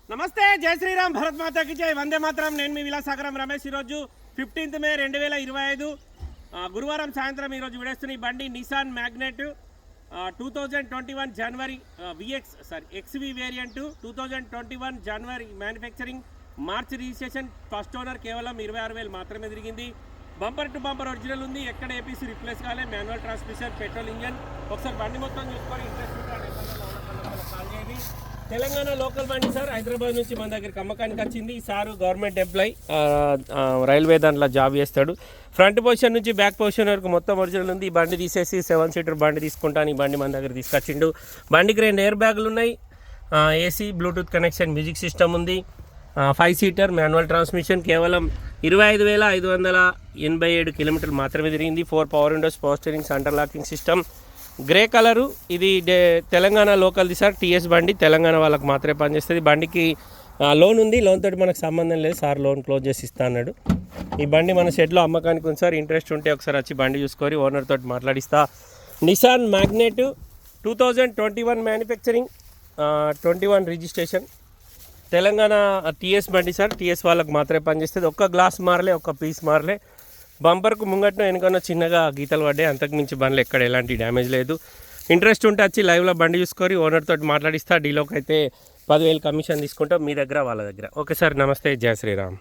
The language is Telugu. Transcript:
నమస్తే, జై శ్రీరామ్, భరత్ మాతాకి జై, వందే మాత్రం. నేను మీ విలాసాగరం రమేష్. ఈరోజు 15 మే 2025 గురువారం సాయంత్రం ఈరోజు విడేస్తున్న ఈ బండి నిసాన్ మ్యాగ్నెట్ 2021 జనవరి ఎక్స్వి వేరియంట్ 2021 జనవరి manufacturing, March registration, first owner, కేవలం 26,000 మాత్రమే తిరిగింది. బంపర్ టు బంపర్ ఒరిజినల్ ఉంది, ఎక్కడ ఏపీసీ రిప్లేస్ కాలే, మాన్యువల్ ట్రాన్స్మిషన్, పెట్రోల్ ఇంజన్. ఒకసారి బండి మొత్తం చూసుకొని ఇంట్రెస్ట్ కాల్ చేయండి. తెలంగాణ లోకల్ బండి సార్, హైదరాబాద్ నుంచి మన దగ్గరికి అమ్మకానికి వచ్చింది. ఈ సారు గవర్నమెంట్ ఎంప్లాయ్, రైల్వే దాంట్లో జాబ్ చేస్తాడు. ఫ్రంట్ పొజిషన్ నుంచి బ్యాక్ పొజిషన్ వరకు మొత్తం ఒరిజినల్ ఉంది. ఈ బండి తీసేసి 7 సీటర్ బండి తీసుకుంటాను. ఈ బండి మన దగ్గర తీసుకొచ్చిండు. బండికి 2 ఎయిర్ బ్యాగులు ఉన్నాయి, AC, Bluetooth connection, music system ఉంది, 5 సీటర్ మాన్యువల్ ట్రాన్స్మిషన్. కేవలం 25,587 కిలోమీటర్లు మాత్రమే తిరిగింది. 4 power Windows, power steering, centre locking system, grey colour. ఇది తెలంగాణ లోకల్ది సార్, టీఎస్ బండి, తెలంగాణ వాళ్ళకి మాత్రమే పనిచేస్తుంది. బండికి లోన్ ఉంది, లోన్ తోటి మనకు సంబంధం లేదు, సార్ లోన్ క్లోజ్ చేసి ఇస్తా అన్నాడు. ఈ బండి మన షెడ్లో అమ్మకానికి ఉంది సార్. ఇంట్రెస్ట్ ఉంటే ఒకసారి వచ్చి బండి చూసుకొని ఓనర్ తోటి మాట్లాడిస్తా. Nissan Magnite 2021 manufacturing, 21 registration, Telangana TS బండి సార్. టీఎస్ వాళ్ళకి మాత్రమే పనిచేస్తుంది. ఒక్క గ్లాస్ మారలే, ఒక్క పీస్ మారలే. బంపర్కు ముంగట్నో వెనుకనో చిన్నగా గీతలు పడ్డాయి, అంతకుమించి బండ్లు ఎక్కడ ఎలాంటి డ్యామేజ్ లేదు. ఇంట్రెస్ట్ ఉంటే వచ్చి లైవ్లో బండి చూసుకొని ఓనర్ తోటి మాట్లాడిస్తా. డీలోకి అయితే 10,000 కమిషన్ తీసుకుంటాం, మీ దగ్గర వాళ్ళ దగ్గర. ఓకే సార్, నమస్తే, జై శ్రీరామ్.